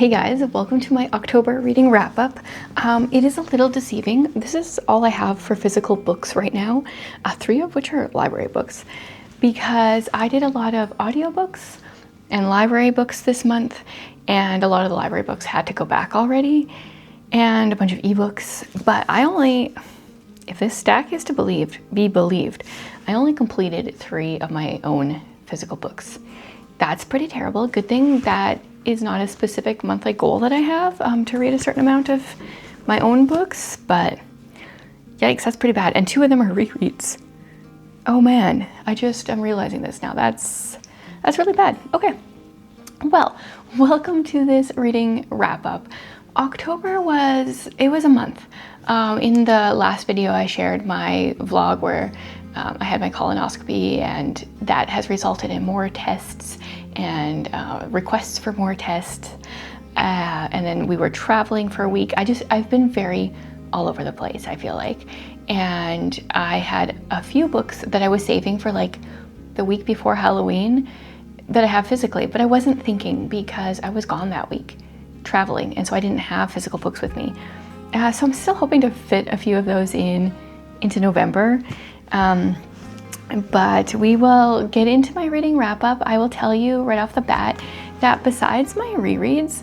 Hey guys, welcome to my October reading wrap-up. It is a little deceiving. This is all I have for physical books right now, 3 of which are library books, because I did a lot of audiobooks and library books this month, and a lot of the library books had to go back already, and a bunch of ebooks, but if this stack is to be believed, I only completed 3 of my own physical books. That's pretty terrible. Good thing that is not a specific monthly goal that I have to read a certain amount of my own books, but yikes, that's pretty bad. And 2 of them are rereads. Oh man, I'm realizing this now. That's really bad. Okay, well, welcome to this reading wrap up. October was a month. In the last video I shared my vlog where I had my colonoscopy, and that has resulted in more tests and requests for more tests. And then we were traveling for a week. I've been very all over the place, I feel like. And I had a few books that I was saving for like the week before Halloween that I have physically, but I wasn't thinking because I was gone that week traveling, and so I didn't have physical books with me. So I'm still hoping to fit a few of those into November. But we will get into my reading wrap up. I will tell you right off the bat that besides my rereads,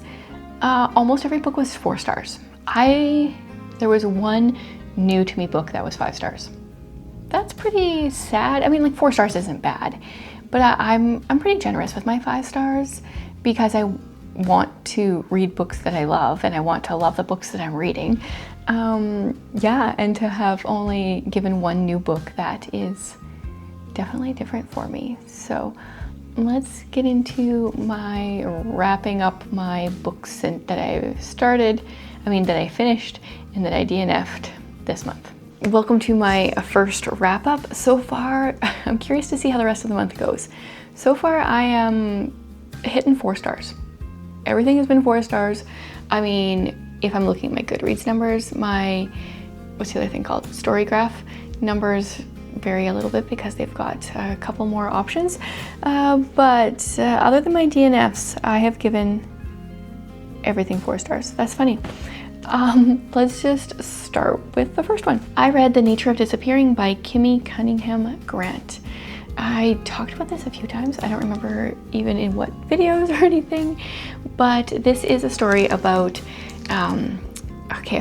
almost every book was 4 stars. There was one new to me book that was 5 stars. That's pretty sad. I mean, like 4 stars isn't bad, but I'm pretty generous with my 5 stars because I want to read books that I love, and I want to love the books that I'm reading. And to have only given one new book, that is definitely different for me. So let's get into my wrapping up my books that I finished and that I DNF'd this month. Welcome to my first wrap up. So far, I'm curious to see how the rest of the month goes. So far, I am hitting 4 stars. Everything has been 4 stars. I mean, if I'm looking at my Goodreads numbers, what's the other thing called? Storygraph numbers vary a little bit because they've got a couple more options. But other than my DNFs, I have given everything 4 stars. That's funny. Let's just start with the first one. I read The Nature of Disappearing by Kimmy Cunningham Grant. I talked about this a few times. I don't remember even in what videos or anything, but this is a story about,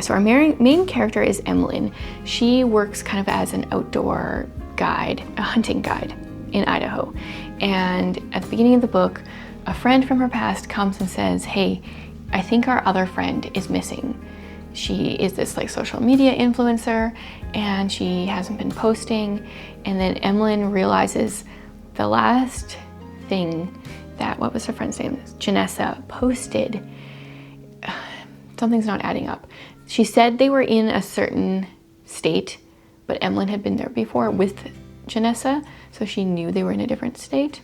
so our main character is Emlyn. She works kind of as an outdoor guide, a hunting guide in Idaho. And at the beginning of the book, a friend from her past comes and says, hey, I think our other friend is missing. She is this like social media influencer and she hasn't been posting. And then Emlyn realizes the last thing that, what was her friend's name? Janessa posted, something's not adding up. She said they were in a certain state, but Emlyn had been there before with Janessa, so she knew they were in a different state.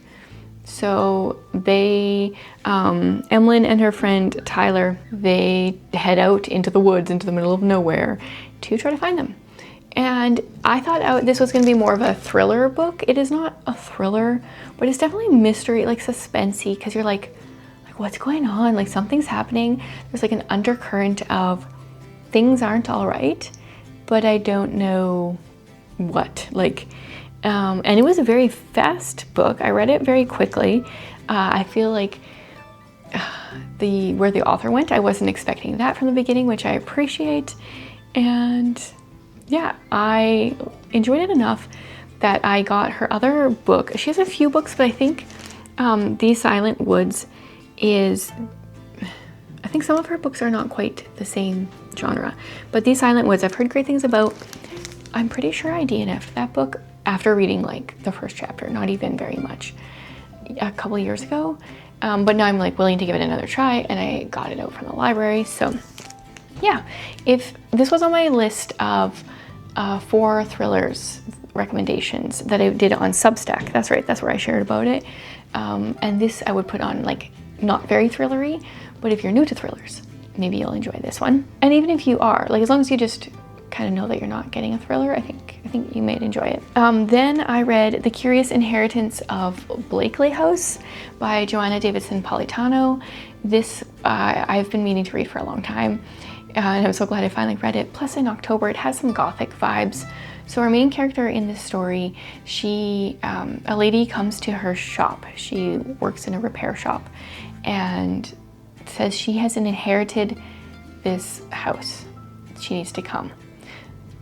So Emlyn and her friend Tyler, they head out into the woods, into the middle of nowhere to try to find them. And I thought this was going to be more of a thriller book. It is not a thriller, but it's definitely mystery, like suspensey, because you're like, what's going on? Like something's happening. There's like an undercurrent of things aren't all right, but I don't know what. And it was a very fast book. I read it very quickly. I feel like where the author went, I wasn't expecting that from the beginning, which I appreciate. And yeah, I enjoyed it enough that I got her other book. She has a few books, but I think These Silent Woods I think some of her books are not quite the same genre, but These Silent Woods I've heard great things about. I'm pretty sure I DNF'd that book after reading like the first chapter, not even very much, a couple years ago. But now I'm like willing to give it another try, and I got it out from the library. So yeah, if this was on my list of 4 thrillers recommendations that I did on Substack, that's right, that's where I shared about it. And this I would put on like not very thrillery, but if you're new to thrillers, maybe you'll enjoy this one. And even if you are, like as long as you just kind of know that you're not getting a thriller, I think you may enjoy it. Then I read The Curious Inheritance of Blakely House by Joanna Davidson Politano. This I've been meaning to read for a long time, and I'm so glad I finally read it. Plus in October, it has some gothic vibes. So our main character in this story, a lady comes to her shop. She works in a repair shop and says she has inherited this house. She needs to come.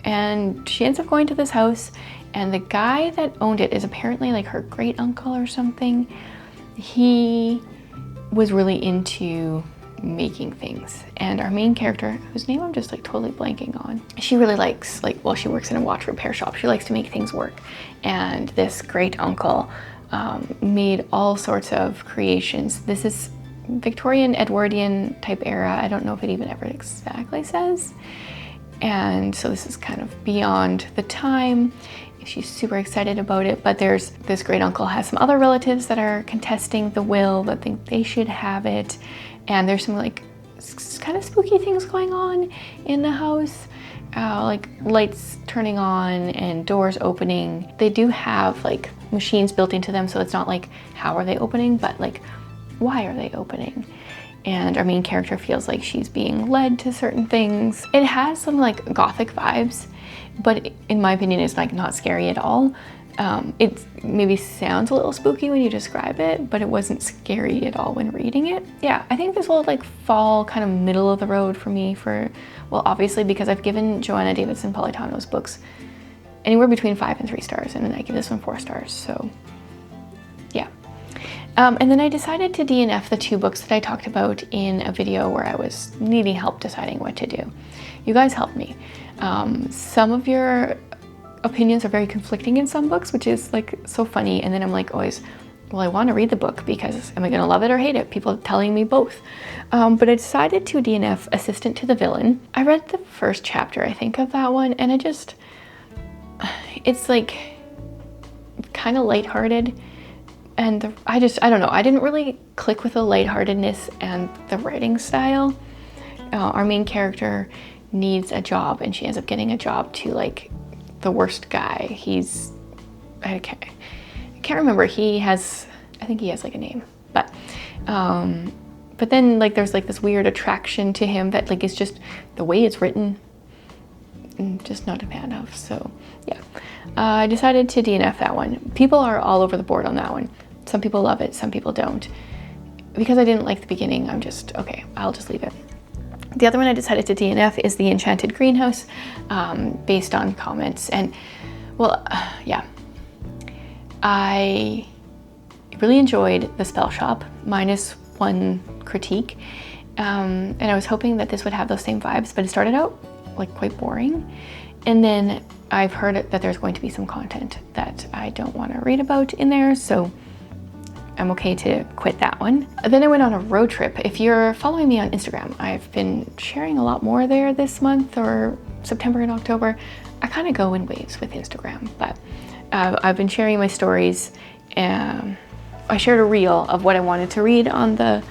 And she ends up going to this house, and the guy that owned it is apparently like her great uncle or something. He was really into making things, and our main character, whose name I'm just like totally blanking on, she really likes, well, she works in a watch repair shop. She likes to make things work, and this great uncle made all sorts of creations. This is Victorian Edwardian type era. I don't know if it even ever exactly says, and so this is kind of beyond the time. She's super excited about it, but there's this great uncle has some other relatives that are contesting the will, that think they should have it. And there's some like kind of spooky things going on in the house, like lights turning on and doors opening. They do have like machines built into them, so it's not like how are they opening, but like why are they opening? And our main character feels like she's being led to certain things. It has some like gothic vibes, but in my opinion, it's like not scary at all. It maybe sounds a little spooky when you describe it, but it wasn't scary at all when reading it. Yeah, I think this will like fall kind of middle of the road for me well, obviously because I've given Joanna Davidson Politano's books anywhere between 5 and 3 stars, and then I give this one 4 stars, so yeah. And then I decided to DNF the 2 books that I talked about in a video where I was needing help deciding what to do. You guys helped me. Some of your opinions are very conflicting in some books, which is like so funny. And then I'm like always, well, I want to read the book because am I going to love it or hate it? People are telling me both. But I decided to DNF Assistant to the Villain. I read the first chapter, I think, of that one, and it's like kind of lighthearted. And I don't know, I didn't really click with the lightheartedness and the writing style. Our main character needs a job, and she ends up getting a job to like the worst guy. I can't remember. I think he has like a name, but then like there's like this weird attraction to him that like is just the way it's written, I'm just not a fan of. So yeah, I decided to DNF that one. People are all over the board on that one. Some people love it, some people don't. Because I didn't like the beginning, I'm just, okay, I'll just leave it. The other one I decided to DNF is the Enchanted Greenhouse, based on comments. And well, yeah, I really enjoyed The Spell Shop, minus 1 critique. And I was hoping that this would have those same vibes, but it started out like quite boring. And then I've heard that there's going to be some content that I don't want to read about in there, so I'm okay to quit that one. Then I went on a road trip. If you're following me on Instagram, I've been sharing a lot more there this month, or September and October. I kind of go in waves with Instagram, but I've been sharing my stories. I shared a reel of what I wanted to read on the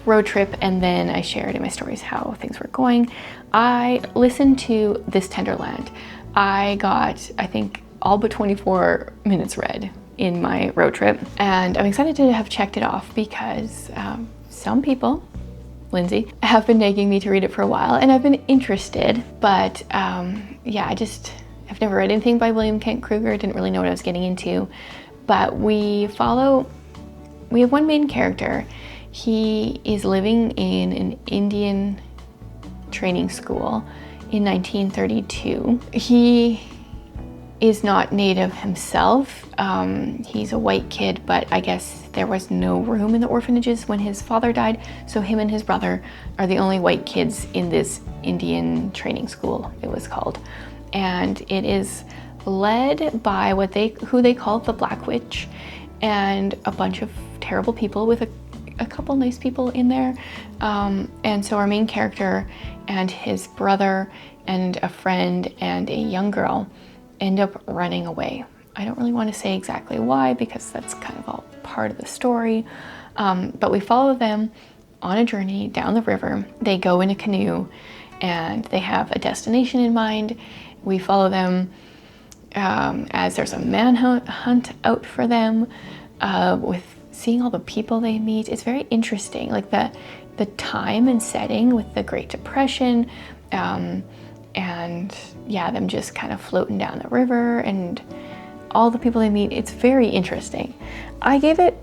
road trip, and then I shared in my stories how things were going. I listened to This Tender Land. I got, I think, all but 24 minutes read in my road trip, and I'm excited to have checked it off because some people, Lindsay, have been nagging me to read it for a while, and I've been interested, but yeah, I've never read anything by William Kent Kruger, didn't really know what I was getting into, but we have one main character. He is living in an Indian training school in 1932. He is not native himself. He's a white kid, but I guess there was no room in the orphanages when his father died, so him and his brother are the only white kids in this Indian training school, it was called. And it is led by who they call the Black Witch, and a bunch of terrible people with a couple nice people in there. And so our main character and his brother and a friend and a young girl end up running away. I don't really want to say exactly why because that's kind of all part of the story, but we follow them on a journey down the river. They go in a canoe and they have a destination in mind. We follow them as there's a manhunt out for them, with seeing all the people they meet. It's very interesting. Like the time and setting with the Great Depression, and yeah, them just kind of floating down the river and all the people they meet. It's very interesting. I gave it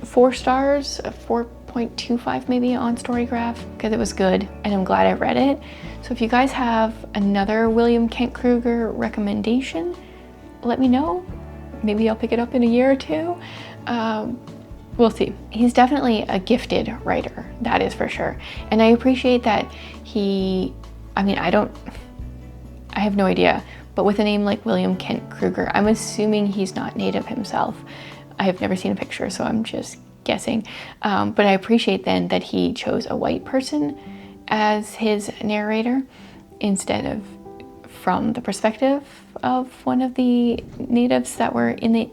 4 stars, 4.25 maybe on Storygraph, because it was good and I'm glad I read it. So if you guys have another William Kent Kruger recommendation, let me know. Maybe I'll pick it up in a year or 2. We'll see. He's definitely a gifted writer, that is for sure. And I appreciate that I have no idea, but with a name like William Kent Kruger, I'm assuming he's not Native himself. I have never seen a picture, so I'm just guessing. But I appreciate then that he chose a white person as his narrator instead of from the perspective of one of the natives that were in the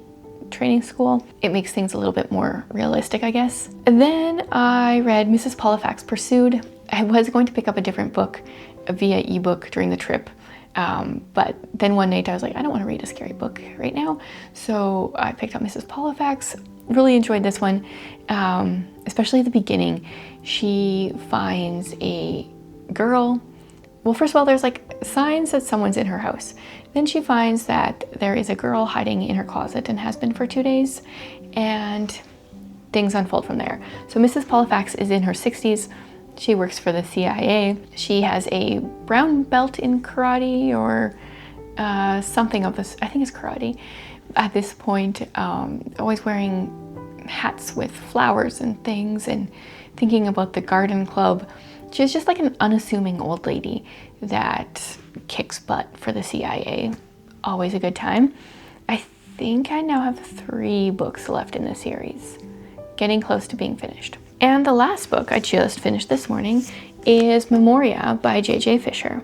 training school. It makes things a little bit more realistic, I guess. And then I read Mrs. Pollifax Pursued. I was going to pick up a different book via ebook during the trip, but then one night I was like, I don't want to read a scary book right now, so I picked up Mrs. Pollifax. Really enjoyed this one, especially at the beginning. She finds a girl. Well, first of all, there's like signs that someone's in her house. Then she finds that there is a girl hiding in her closet and has been for 2 days, and things unfold from there. So Mrs. Pollifax is in her 60s. She works for the CIA. She has a brown belt in karate or something of this, I think it's karate at this point, always wearing hats with flowers and things and thinking about the garden club. She's just like an unassuming old lady that kicks butt for the CIA. Always a good time. I think I now have 3 books left in the series, getting close to being finished. And the last book I just finished this morning is Memoria by J.J. Fisher.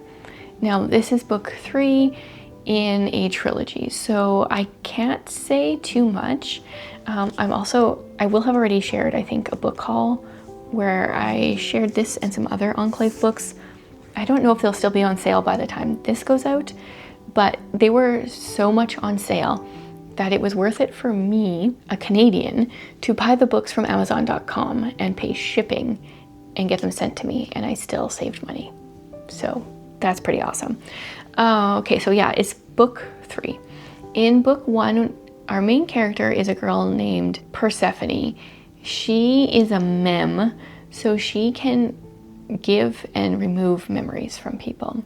Now this is book 3 in a trilogy, so I can't say too much. I will have already shared, I think, a book haul where I shared this and some other Enclave books. I don't know if they'll still be on sale by the time this goes out, but they were so much on sale that it was worth it for me, a Canadian, to buy the books from Amazon.com and pay shipping and get them sent to me, and I still saved money. So that's pretty awesome. Okay, so yeah, it's book 3. In book 1, our main character is a girl named Persephone. She is a mem, so she can give and remove memories from people.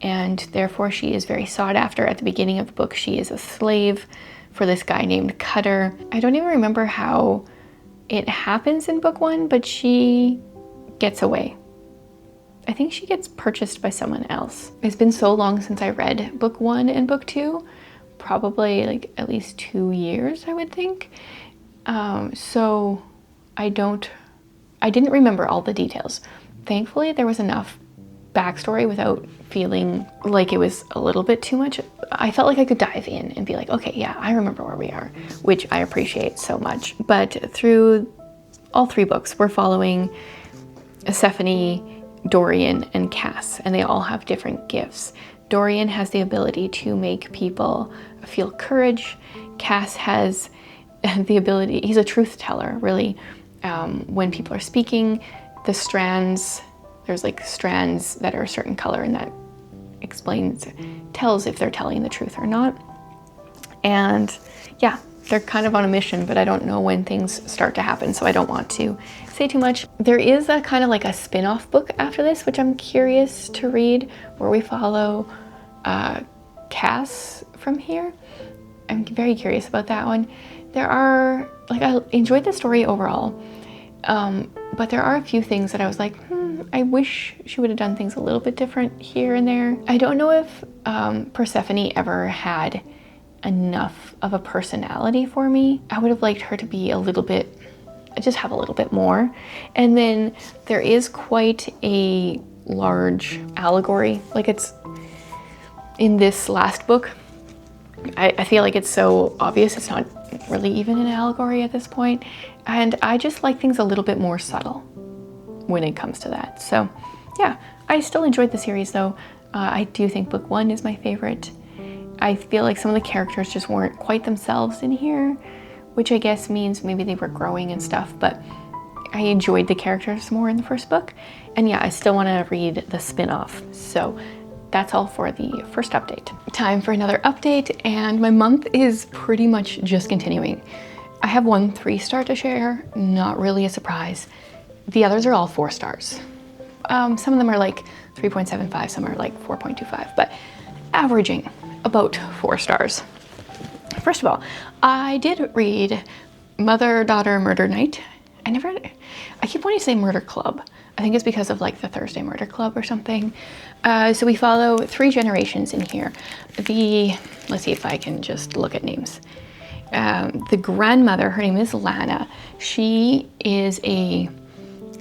And therefore she is very sought after. At the beginning of the book, she is a slave for this guy named Cutter. I don't even remember how it happens in book 1, but she gets away. I think she gets purchased by someone else. It's been so long since I read book 1 and book 2, probably like at least 2 years, I would think. So I didn't remember all the details. Thankfully, there was enough backstory without feeling like it was a little bit too much. I felt like I could dive in and be like, okay, yeah, I remember where we are, which I appreciate so much. But through all 3 books, we're following Persephone, Dorian, and Cass, and they all have different gifts. Dorian has the ability to make people feel courage. Cass has the ability, he's a truth teller, really. When people are speaking, the strands, there's like strands that are a certain color, and that tells if they're telling the truth or not. And yeah, they're kind of on a mission, but I don't know when things start to happen, so I don't want to say too much. There is a kind of like a spin-off book after this, which I'm curious to read, where we follow Cass from here. I'm very curious about that one. I enjoyed the story overall, but there are a few things that I was like, I wish she would have done things a little bit different here and there. I don't know if Persephone ever had enough of a personality for me. I would have liked her to be just have a little bit more. And then there is quite a large allegory. Like, it's in this last book, I feel like it's so obvious it's not really even an allegory at this point. And I just like things a little bit more subtle when it comes to that. So yeah, I still enjoyed the series though. I do think book 1 is my favorite. I feel like some of the characters just weren't quite themselves in here, which I guess means maybe they were growing and stuff, but I enjoyed the characters more in the first book. And yeah, I still want to read the spin-off. So that's all for the first update. Time for another update, and my month is pretty much just continuing. I have one 3-star to share, not really a surprise. The others are all 4 stars. Some of them are like 3.75, some are like 4.25, but averaging about 4 stars. First of all, I did read Mother-Daughter Murder Night. I keep wanting to say Murder Club. I think it's because of like the Thursday Murder Club or something. So we follow 3 generations in here. Let's see if I can just look at names. The grandmother, her name is Lana. She is a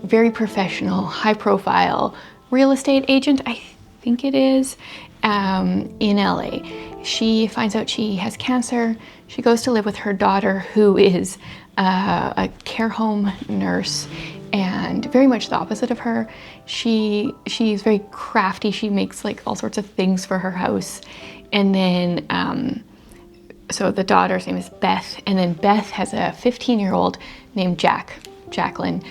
very professional, high profile real estate agent, I think it is, in LA. She finds out she has cancer. She goes to live with her daughter, who is a care home nurse and very much the opposite of her. She's very crafty. She makes like all sorts of things for her house. And then, so the daughter's name is Beth, and then Beth has a 15-year-old named Jacqueline.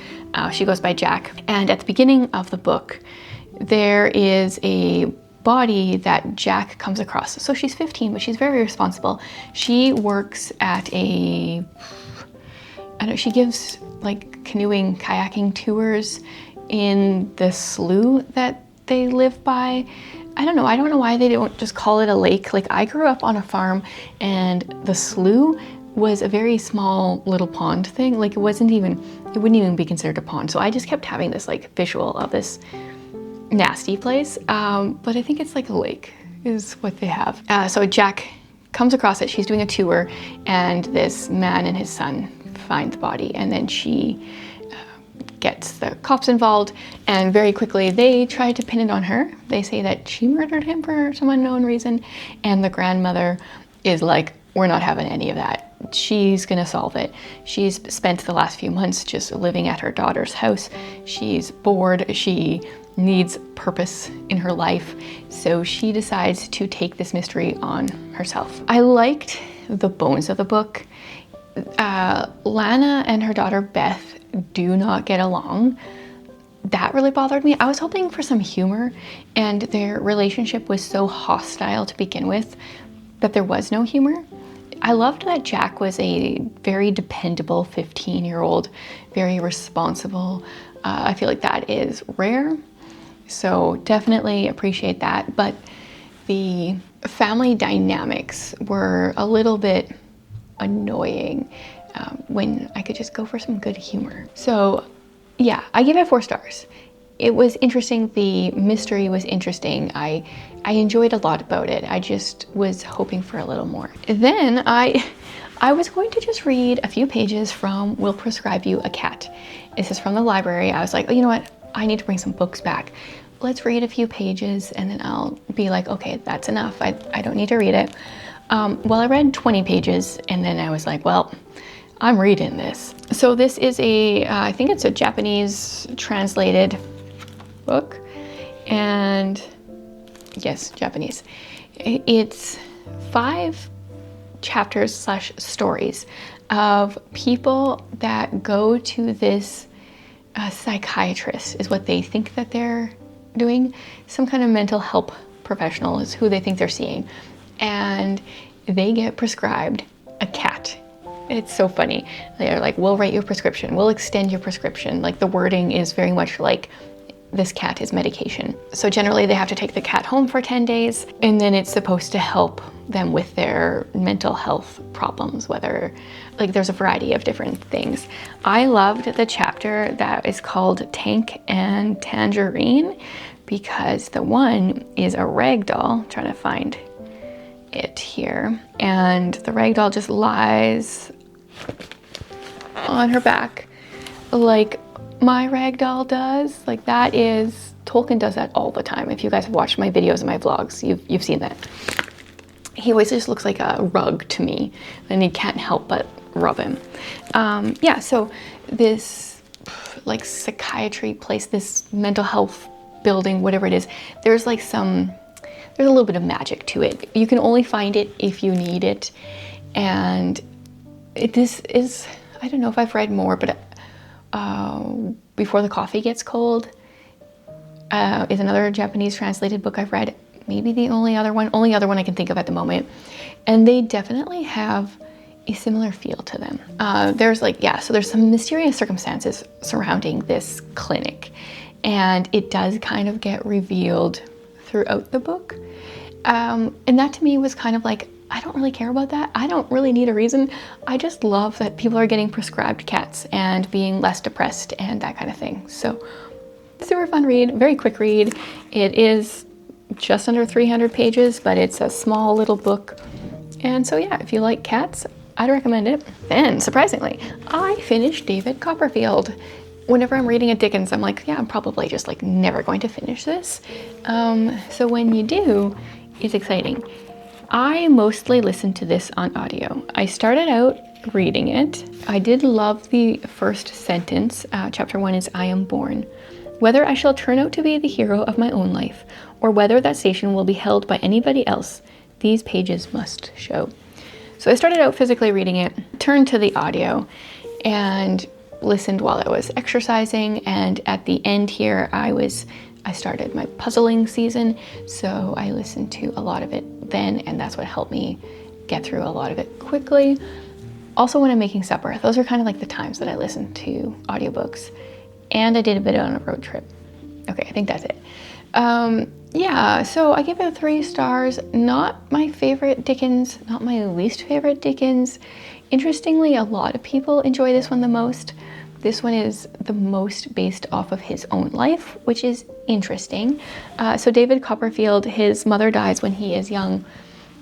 She goes by Jack. And at the beginning of the book, there is a body that Jack comes across. So she's 15, but she's very responsible. She works at she gives like canoeing, kayaking tours in the slough that they live by. I don't know why they don't just call it a lake. Like, I grew up on a farm and the slough was a very small little pond thing. Like, it wouldn't even be considered a pond. So I just kept having this like visual of this nasty place. But I think it's like a lake is what they have. So Jack comes across it. She's doing a tour, and this man and his son find the body, and then she gets the cops involved, and very quickly they try to pin it on her. They say that she murdered him for some unknown reason, and the grandmother is like, we're not having any of that. She's gonna solve it. She's spent the last few months just living at her daughter's house. She's bored. She needs purpose in her life, so she decides to take this mystery on herself. I liked the bones of the book. Lana and her daughter Beth do not get along. That really bothered me. I was hoping for some humor, and their relationship was so hostile to begin with that there was no humor. I loved that Jack was a very dependable 15-year-old, very responsible. I feel like that is rare, so definitely appreciate that. But the family dynamics were a little bit annoying when I could just go for some good humor. So yeah, I give it 4 stars. It was interesting. The mystery was interesting. I enjoyed a lot about it. I just was hoping for a little more. Then I was going to just read a few pages from Will Prescribe You a Cat. This is from the library. I was like, oh, you know what? I need to bring some books back. Let's read a few pages, and then I'll be like, okay, that's enough. I don't need to read it. Well, I read 20 pages, and then I was like, well, I'm reading this. So this is I think it's a Japanese translated book, and yes, Japanese. It's 5 chapters / stories of people that go to this psychiatrist, is what they think that they're doing. Some kind of mental health professional is who they think they're seeing. And they get prescribed a cat. It's so funny. They're like, we'll write you a prescription. We'll extend your prescription. Like, the wording is very much like, this cat is medication. So generally they have to take the cat home for 10 days, and then it's supposed to help them with their mental health problems, whether, like, there's a variety of different things. I loved the chapter that is called Tank and Tangerine, because the one is a rag doll. I'm trying to find it here. And the rag doll just lies on her back like my rag doll does. Like, that is, Tolkien does that all the time. If you guys have watched my videos and my vlogs, you've seen that. He always just looks like a rug to me, and you can't help but rub him. Yeah, so this like psychiatry place, this mental health building, whatever it is, there's a little bit of magic to it. You can only find it if you need it. And this is, I don't know if I've read more, but Before the Coffee Gets Cold is another Japanese translated book I've read. Maybe the only other one I can think of at the moment. And they definitely have a similar feel to them. There's some mysterious circumstances surrounding this clinic, and it does kind of get revealed throughout the book. And that to me was kind of like, I don't really care about that. I don't really need a reason. I just love that people are getting prescribed cats and being less depressed and that kind of thing. So super fun read, very quick read. It is just under 300 pages, but it's a small little book. And so yeah, if you like cats, I'd recommend it. Then, surprisingly, I finished David Copperfield. Whenever I'm reading a Dickens, I'm like, yeah, I'm probably just like never going to finish this. So when you do, it's exciting. I mostly listened to this on audio. I started out reading it. I did love the first sentence. Chapter 1 is, I am born. Whether I shall turn out to be the hero of my own life, or whether that station will be held by anybody else, these pages must show. So I started out physically reading it, turned to the audio, and listened while I was exercising. And at the end here, I started my puzzling season, so I listened to a lot of it then, and that's what helped me get through a lot of it quickly. Also, when I'm making supper, those are kind of like the times that I listen to audiobooks. And I did a bit on a road trip. Okay, I think that's it. Yeah, so I give it 3 stars. Not my favorite Dickens, not my least favorite Dickens. Interestingly, a lot of people enjoy this one the most. This one is the most based off of his own life, which is interesting. So David Copperfield, his mother dies when he is young.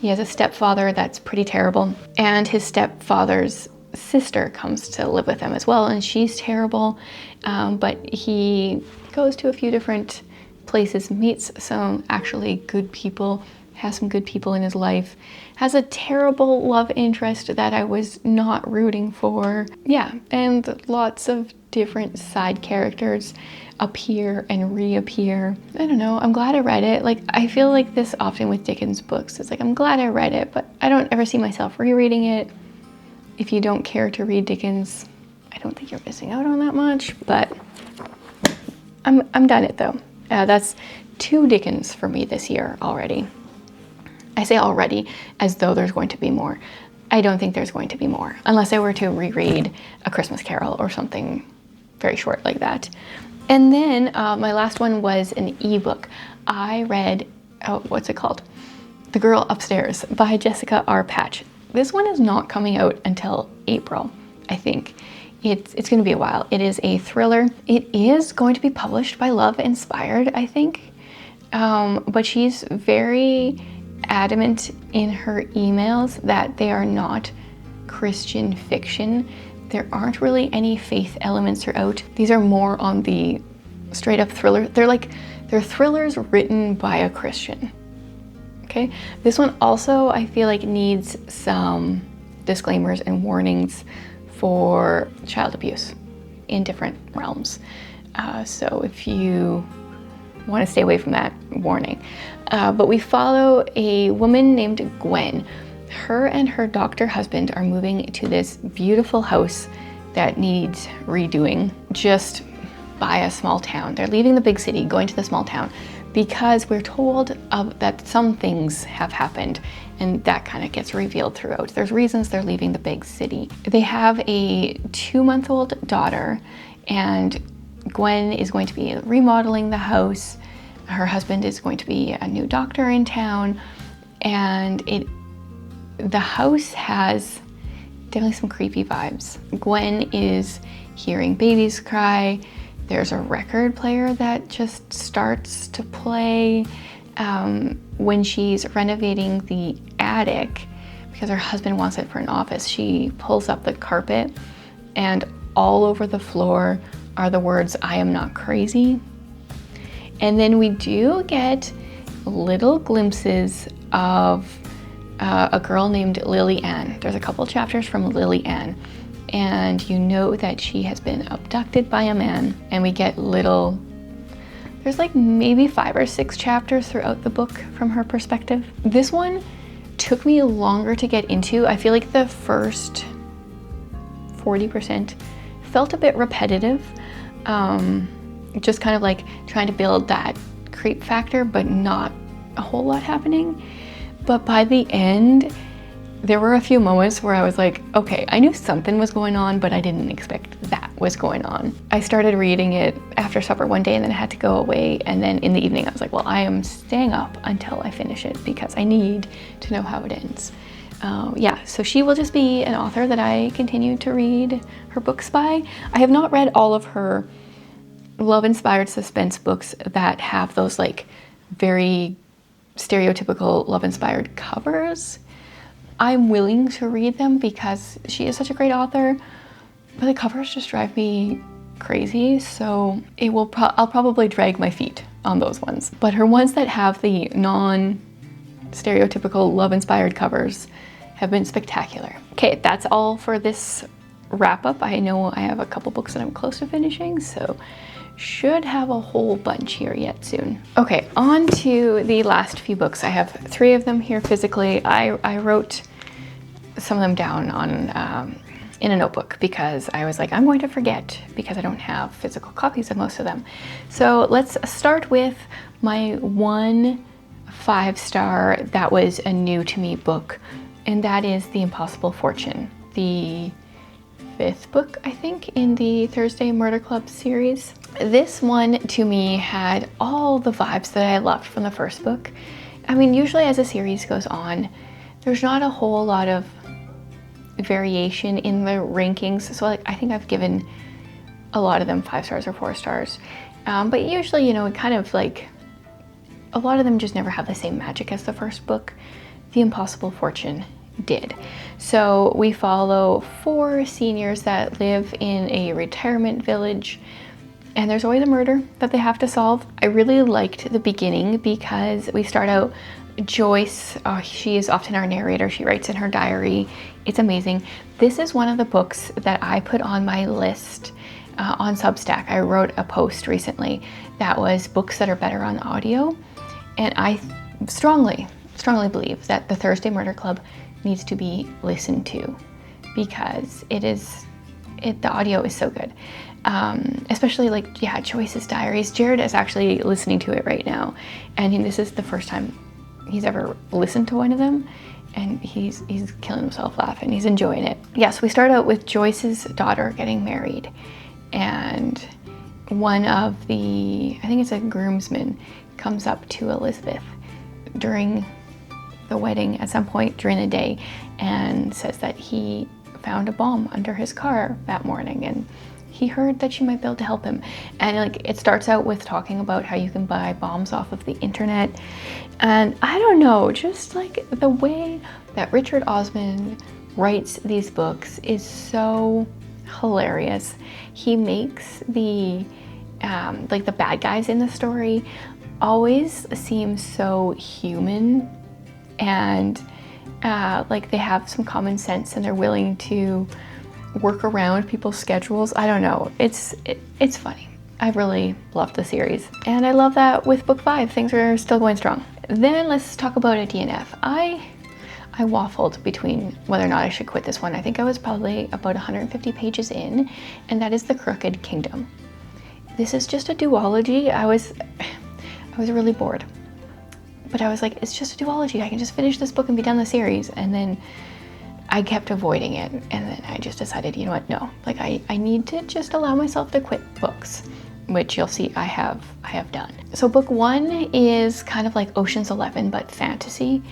He has a stepfather that's pretty terrible, and his stepfather's sister comes to live with him as well, and she's terrible. But he goes to a few different places, meets some actually good people, has some good people in his life, has a terrible love interest that I was not rooting for. Yeah, and lots of different side characters appear and reappear. I don't know, I'm glad I read it. Like, I feel like this often with Dickens books. It's like, I'm glad I read it, but I don't ever see myself rereading it. If you don't care to read Dickens, I don't think you're missing out on that much, but I'm done it though. That's 2 Dickens for me this year already. I say already as though there's going to be more. I don't think there's going to be more, unless I were to reread A Christmas Carol or something very short like that. And then my last one was an ebook. I read, what's it called? The Girl Upstairs by Jessica R. Patch. This one is not coming out until April, I think. It's going to be a while. It is a thriller. It is going to be published by Love Inspired, I think. But she's very adamant in her emails that they are not Christian fiction. There aren't really any faith elements throughout. These are more on the straight up thriller. They're thrillers written by a Christian. Okay? This one also, I feel like, needs some disclaimers and warnings for child abuse in different realms. So if you want to stay away from that, warning. But we follow a woman named Gwen. Her and her doctor husband are moving to this beautiful house that needs redoing just by a small town. They're leaving the big city, going to the small town, because we're told that some things have happened, and that kind of gets revealed throughout. There's reasons they're leaving the big city. They have a 2-month-old daughter, and Gwen is going to be remodeling the house. Her husband is going to be a new doctor in town, and the house has definitely some creepy vibes. Gwen is hearing babies cry. There's a record player that just starts to play. When she's renovating the attic, because her husband wants it for an office, she pulls up the carpet, and all over the floor are the words, "I am not crazy." And then we do get little glimpses of a girl named Lily Ann. There's a couple chapters from Lily Ann, and you know that she has been abducted by a man, and we get there's like maybe 5 or 6 chapters throughout the book from her perspective. This one took me longer to get into. I feel like the first 40% felt a bit repetitive. Just kind of like trying to build that creep factor, but not a whole lot happening. But by the end, there were a few moments where I was like, okay, I knew something was going on, but I didn't expect that was going on. I started reading it after supper one day and then I had to go away. And then in the evening, I was like, well, I am staying up until I finish it because I need to know how it ends. Yeah, so she will just be an author that I continue to read her books by. I have not read all of her love-inspired suspense books that have those like very stereotypical love-inspired covers. I'm willing to read them because she is such a great author, but the covers just drive me crazy, so I'll probably drag my feet on those ones. But her ones that have the non-stereotypical love-inspired covers have been spectacular. Okay, that's all for this wrap-up. I know I have a couple books that I'm close to finishing, so should have a whole bunch here yet soon. Okay, on to the last few books. I have 3 of them here physically. I wrote some of them down on in a notebook because I was like, I'm going to forget because I don't have physical copies of most of them. So let's start with my 1 5-star that was a new to me book, and that is The Impossible Fortune, the 5th book, I think, in the Thursday Murder Club series. This one, to me, had all the vibes that I loved from the first book. I mean, usually as a series goes on, there's not a whole lot of variation in the rankings. So like, I think I've given a lot of them 5 stars or 4 stars. But usually, you know, it kind of like, a lot of them just never have the same magic as the first book. The Impossible Fortune did. So we follow 4 seniors that live in a retirement village, and there's always a murder that they have to solve. I really liked the beginning because we start out, Joyce, she is often our narrator. She writes in her diary. It's amazing. This is one of the books that I put on my list on Substack. I wrote a post recently that was books that are better on audio, and I strongly believe that the Thursday Murder Club needs to be listened to because the audio is so good. Especially like, yeah, Joyce's diaries. Jared is actually listening to it right now, and this is the first time he's ever listened to one of them, and he's killing himself laughing. He's enjoying it. Yeah, so we start out with Joyce's daughter getting married, and one of the, I think it's a groomsman, comes up to Elizabeth during the wedding at some point during the day and says that he found a bomb under his car that morning, and he heard that she might be able to help him. And like, it starts out with talking about how you can buy bombs off of the internet. And I don't know, just like the way that Richard Osman writes these books is so hilarious. He makes the like the bad guys in the story always seem so human, and like they have some common sense and they're willing to work around people's schedules. I don't know, it's funny. I really loved the series, and I love that with book 5 things are still going strong. Then let's talk about a DNF. I waffled between whether or not I should quit this one. I think I was probably about 150 pages in, and that is The Crooked Kingdom. This is just a duology. I was really bored, but I was like, it's just a duology. I can just finish this book and be done the series. And then I kept avoiding it, and then I just decided, you know what, no, like I need to just allow myself to quit books, which you'll see I have done. So book 1 is kind of like Ocean's 11, but fantasy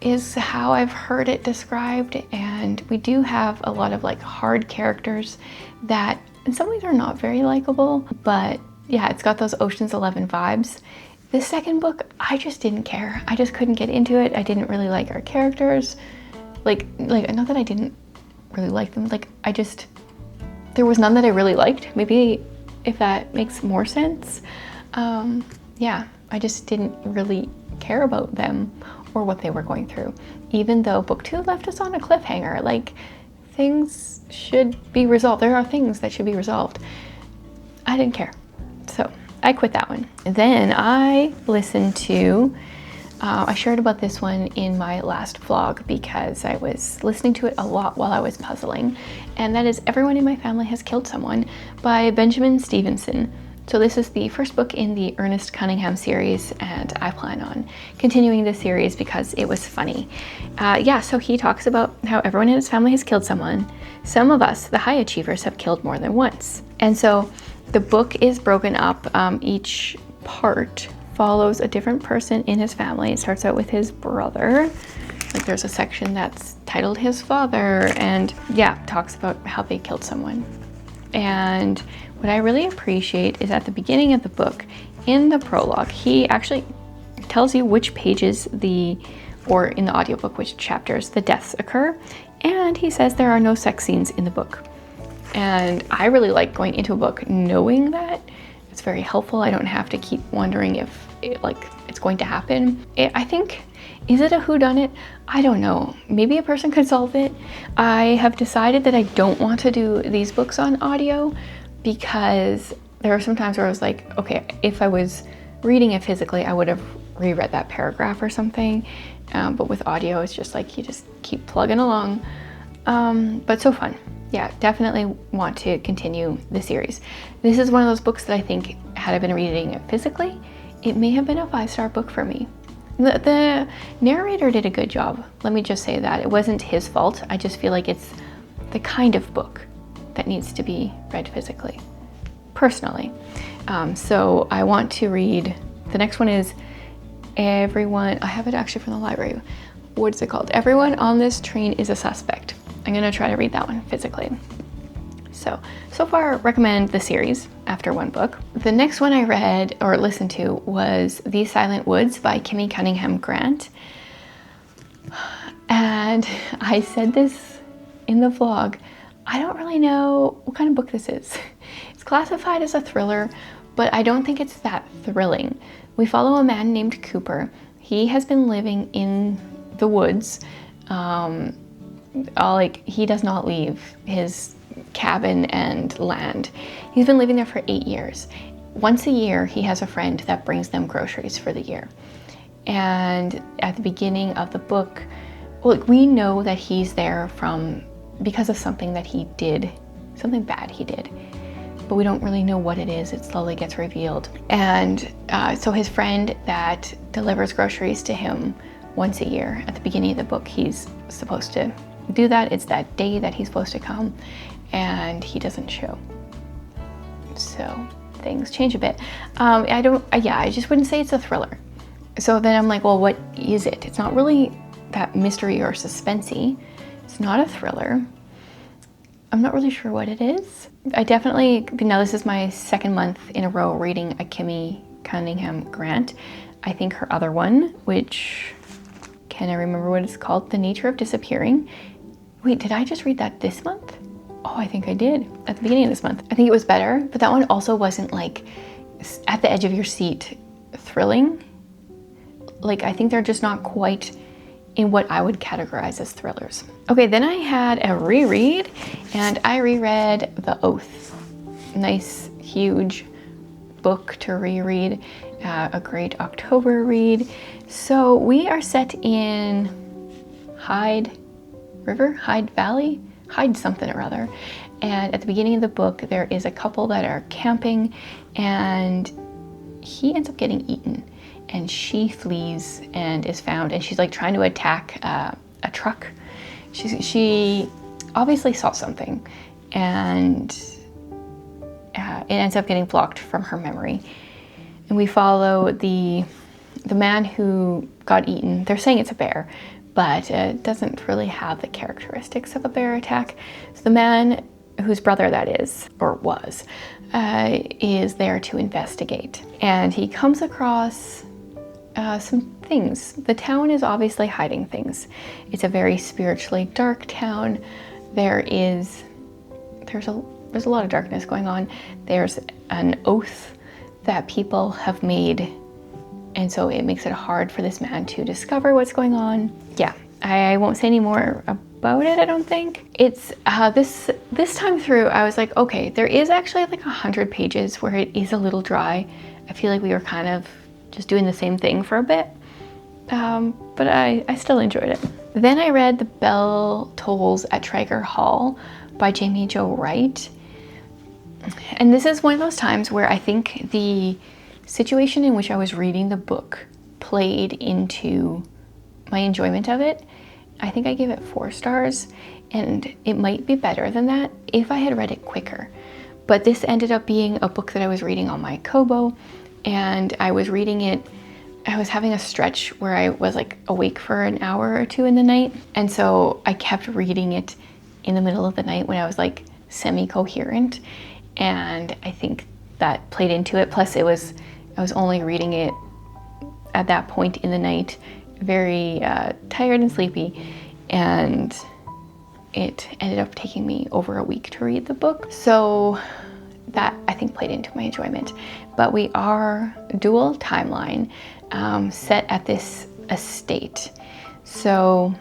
is how I've heard it described, and we do have a lot of like hard characters that in some ways are not very likable, but yeah, it's got those Ocean's 11 vibes. The second book, I just didn't care. I just couldn't get into it. I didn't really like our characters. Like not that I didn't really like them, like there was none that I really liked, maybe, if that makes more sense. Yeah, I just didn't really care about them or what they were going through, even though book 2 left us on a cliffhanger. Like, things should be resolved. There are things that should be resolved. I didn't care, so I quit that one. Then I listened to I shared about this one in my last vlog because I was listening to it a lot while I was puzzling, and that is Everyone in My Family Has Killed Someone by Benjamin Stevenson. So this is the first book in the Ernest Cunningham series, and I plan on continuing this series because it was funny. So he talks about how everyone in his family has killed someone. Some of us, the high achievers, have killed more than once. And so the book is broken up. Each part follows a different person in his family. It starts out with his brother. Like there's a section that's titled his father, and talks about how they killed someone. And what I really appreciate is at the beginning of the book, in the prologue, he actually tells you which pages or in the audiobook, which chapters the deaths occur. And he says there are no sex scenes in the book. And I really like going into a book knowing that. It's very helpful. I don't have to keep wondering if it's going to happen. I think, is it a whodunit? I don't know. Maybe a person could solve it. I have decided that I don't want to do these books on audio because there are some times where I was like, okay, if I was reading it physically, I would have reread that paragraph or something. But with audio, it's just like you just keep plugging along. But so fun. Yeah, definitely want to continue the series. This is one of those books that I think, had I been reading it physically, it may have been a 5-star book for me. The narrator did a good job. Let me just say that. It wasn't his fault. I just feel like it's the kind of book that needs to be read physically, personally. So I want to read, the next one is Everyone, I have it actually from the library. What is it called? Everyone on This Train is a Suspect. I'm gonna try to read that one physically. So far, recommend the series after one book. The next one I read or listened to was These Silent Woods by Kimmy Cunningham Grant. And I said this in the vlog, I don't really know what kind of book this is. It's classified as a thriller, but I don't think it's that thrilling. We follow a man named Cooper. He has been living in the woods. He does not leave his cabin and land. He's been living there for 8 years. Once a year, he has a friend that brings them groceries for the year. And at the beginning of the book, we know that he's there because of something that he did, something bad he did. But we don't really know what it is. It slowly gets revealed. And so his friend that delivers groceries to him once a year, at the beginning of the book, he's supposed to do that. It's that day that he's supposed to come, and he doesn't show. So things change a bit. I just wouldn't say it's a thriller. So then I'm like, well, what is it? It's not really that mystery or suspensey. It's not a thriller. I'm not really sure what it is. Now this is my second month in a row reading a Kimmy Cunningham Grant. I think her other one, which, can I remember what it's called? The Nature of Disappearing. Wait, did I just read that this month? Oh, I think I did, at the beginning of this month. I think it was better, but that one also wasn't like at the edge of your seat thrilling. I think they're just not quite in what I would categorize as thrillers. Okay, then I had a reread, and I reread The Oath. Nice, huge book to reread, a great October read. So we are set in Hyde Valley, Hyde something or other. And at the beginning of the book, there is a couple that are camping, and he ends up getting eaten. And she flees and is found, and she's trying to attack a truck. She obviously saw something, and it ends up getting blocked from her memory. And we follow the man who got eaten. They're saying it's a bear, but it doesn't really have the characteristics of a bear attack. So the man whose brother that is, or was, is there to investigate. And he comes across some things. The town is obviously hiding things. It's a very spiritually dark town. There's a lot of darkness going on. There's an oath that people have made, and so it makes it hard for this man to discover what's going on. Yeah, I won't say any more about it, I don't think. It's this time through, I was like, okay, there is actually 100 pages where it is a little dry. I feel like we were kind of just doing the same thing for a bit. but I still enjoyed it. Then I read The Bell Tolls at Traeger Hall by Jamie Jo Wright. And this is one of those times where I think the situation in which I was reading the book played into my enjoyment of it. I think I gave it 4 stars, and it might be better than that if I had read it quicker. But this ended up being a book that I was reading on my Kobo, and I was reading it. I was having a stretch where I was like awake for an hour or 2 in the night, and so I kept reading it in the middle of the night when I was like semi-coherent, and I think that played into it. Plus I was only reading it at that point in the night, very tired and sleepy, and it ended up taking me over a week to read the book. So that I think played into my enjoyment. But we are dual timeline, set at this estate. So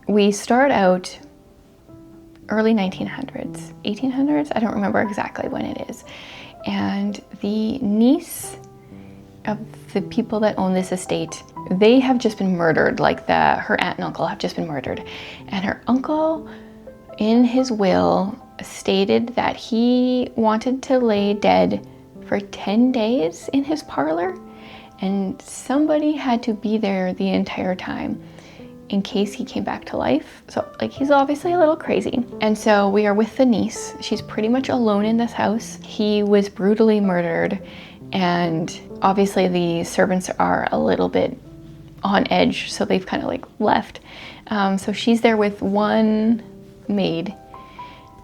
we start out early 1900s, 1800s, I don't remember exactly when it is. And the niece of the people that own this estate, they have just been murdered. Like her aunt and uncle have just been murdered. And her uncle, in his will, stated that he wanted to lay dead for 10 days in his parlor, and somebody had to be there the entire time in case he came back to life. So like, he's obviously a little crazy. And so we are with the niece. She's pretty much alone in this house. He was brutally murdered, and obviously the servants are a little bit on edge, so they've kind of like left. So she's there with one maid,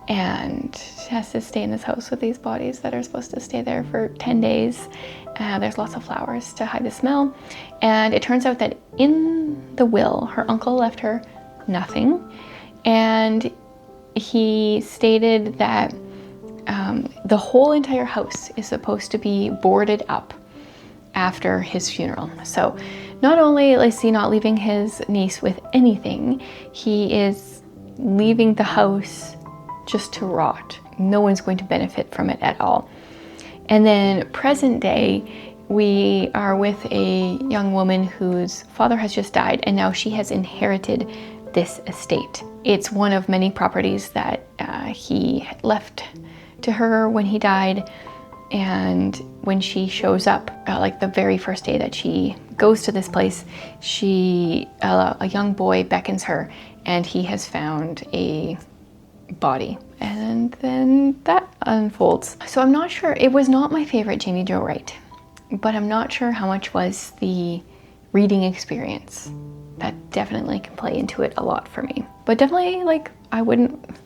and she has to stay in this house with these bodies that are supposed to stay there for 10 days. There's lots of flowers to hide the smell. And it turns out that in the will, her uncle left her nothing. And he stated that the whole entire house is supposed to be boarded up after his funeral. So not only is he not leaving his niece with anything, he is leaving the house just to rot. No one's going to benefit from it at all. And then present day, we are with a young woman whose father has just died, and now she has inherited this estate. It's one of many properties that he left to her when he died. And when she shows up, like the very first day that she goes to this place, a young boy beckons her, and he has found a body. And then that unfolds. So I'm not sure, it was not my favorite Jamie Jo Wright, but I'm not sure how much was the reading experience. That definitely can play into it a lot for me. But definitely, like, I wouldn't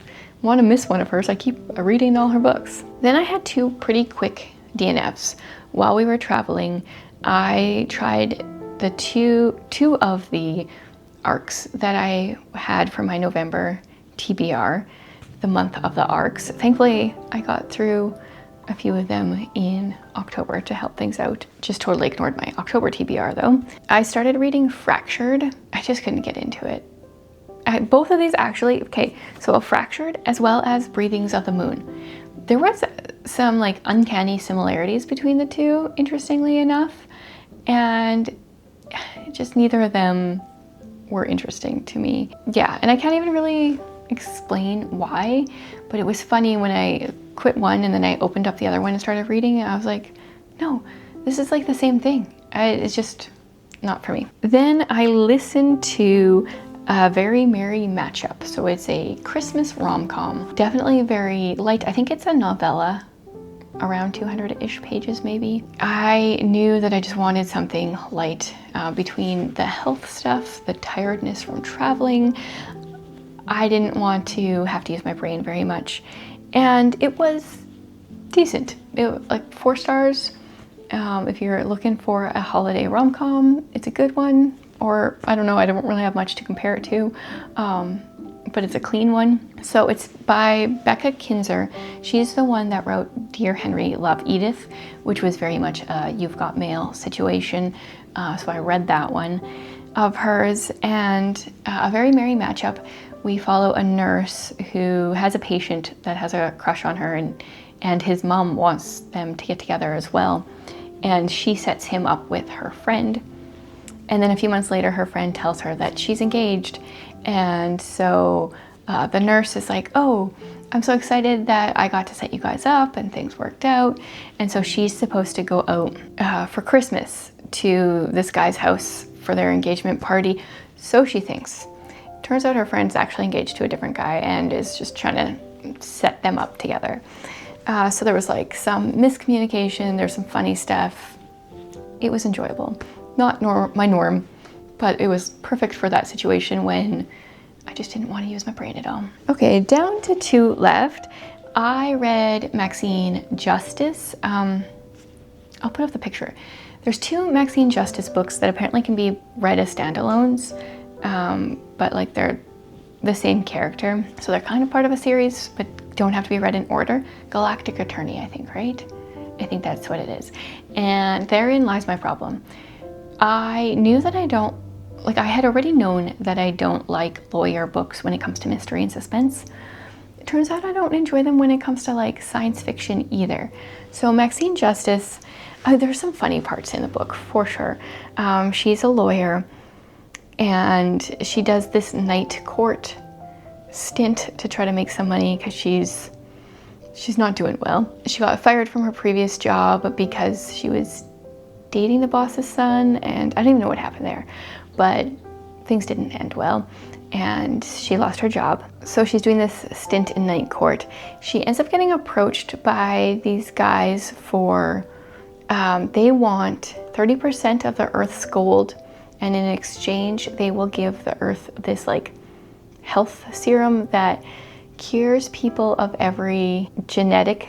want to miss one of hers. I keep reading all her books. Then I had 2 pretty quick DNFs. While we were traveling, I tried the two of the arcs that I had for my November TBR, the month of the arcs. Thankfully, I got through a few of them in October to help things out. Just totally ignored my October TBR though. I started reading Fractured. I just couldn't get into it. Both of these actually, okay, so Fractured as well as Breathings of the Moon. There was some like uncanny similarities between the two, interestingly enough, and just neither of them were interesting to me. Yeah, and I can't even really explain why, but it was funny when I quit one and then I opened up the other one and started reading it. I was like, no, this is like the same thing. It's just not for me. Then I listened to A Very Merry Matchup. So it's a Christmas rom-com. Definitely very light. I think it's a novella, around 200-ish pages maybe. I knew that I just wanted something light between the health stuff, the tiredness from traveling. I didn't want to have to use my brain very much. And it was decent. Like 4 stars. If you're looking for a holiday rom-com, it's a good one. Or I don't know, I don't really have much to compare it to, but it's a clean one. So it's by Becca Kinzer. She's the one that wrote Dear Henry, Love Edith, which was very much a You've Got Mail situation. So I read that one of hers. And A Very Merry Matchup, we follow a nurse who has a patient that has a crush on her, and his mom wants them to get together as well. And she sets him up with her friend. And then a few months later, her friend tells her that she's engaged. And so the nurse is like, oh, I'm so excited that I got to set you guys up and things worked out. And so she's supposed to go out for Christmas to this guy's house for their engagement party. So she thinks. Turns out her friend's actually engaged to a different guy and is just trying to set them up together. So there was like some miscommunication, there's some funny stuff. It was enjoyable. Not my norm, but it was perfect for that situation when I just didn't want to use my brain at all. Okay, down to 2 left. I read Maxine Justice. I'll put up the picture. There's 2 Maxine Justice books that apparently can be read as standalones, but like they're the same character. So they're kind of part of a series, but don't have to be read in order. Galactic Attorney, I think, right? I think that's what it is. And therein lies my problem. I knew that I had already known that I don't like lawyer books when it comes to mystery and suspense. It turns out I don't enjoy them when it comes to like science fiction either. So Maxine Justice, there's some funny parts in the book for sure. She's a lawyer and she does this night court stint to try to make some money because she's not doing well. She got fired from her previous job because she was dating the boss's son, and I don't even know what happened there, but things didn't end well and she lost her job. So she's doing this stint in night court. She ends up getting approached by these guys for, they want 30% of the Earth's gold, and in exchange they will give the Earth this like health serum that cures people of every genetic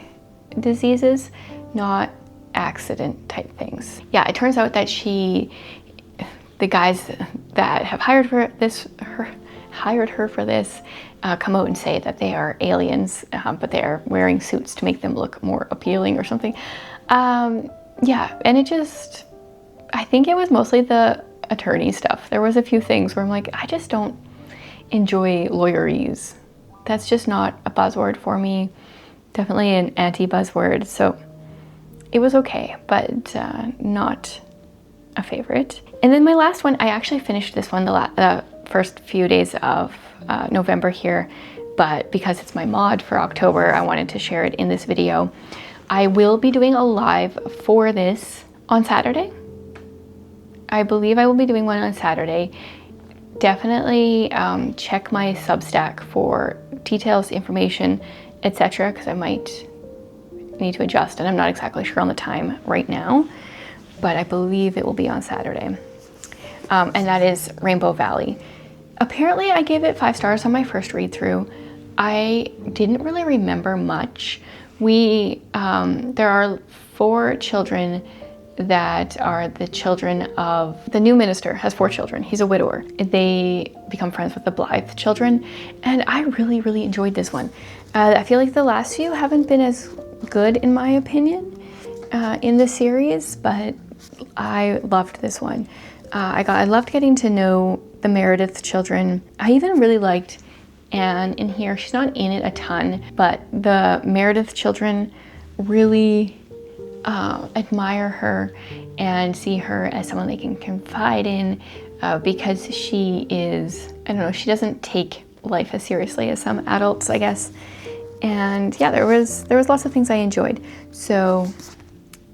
diseases, not accident type things. Yeah, it turns out that the guys that have hired her for this come out and say that they are aliens, but they are wearing suits to make them look more appealing or something. Yeah, and I think it was mostly the attorney stuff. There was a few things where I'm like, I just don't enjoy lawyerese. That's just not a buzzword for me. Definitely an anti-buzzword. So it was okay, but not a favorite. And then my last one, I actually finished this one the first few days of November here, but because it's my mod for October, I wanted to share it in this video. I will be doing a live for this on Saturday. I believe I will be doing one on Saturday. Definitely check my Substack for details, information, etc., because I might need to adjust, and I'm not exactly sure on the time right now, but I believe it will be on Saturday. And that is Rainbow Valley. Apparently I gave it 5 stars on my first read through. I didn't really remember much. There are 4 children that are the children of the new minister. Has 4 children. He's a widower. They become friends with the Blythe children, and I really, really enjoyed this one. I feel like the last few haven't been as good in my opinion in the series, but I loved this one. I loved getting to know the Meredith children. I even really liked Anne in here. She's not in it a ton, but the Meredith children really admire her and see her as someone they can confide in because she is, I don't know, she doesn't take life as seriously as some adults, I guess. And yeah, there was lots of things I enjoyed. So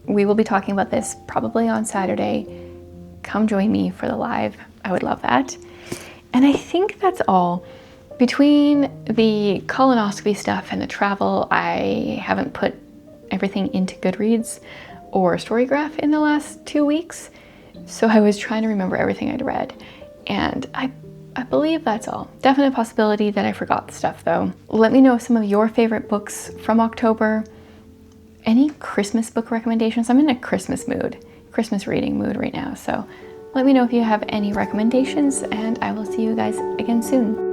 we will be talking about this probably on Saturday. Come join me for the live. I would love that. And I think that's all. Between the colonoscopy stuff and the travel, I haven't put everything into Goodreads or Storygraph in the last 2 weeks. So I was trying to remember everything I'd read. And I believe that's all. Definite possibility that I forgot stuff though. Let me know some of your favorite books from October. Any Christmas book recommendations? I'm in a Christmas reading mood right now. So let me know if you have any recommendations, and I will see you guys again soon.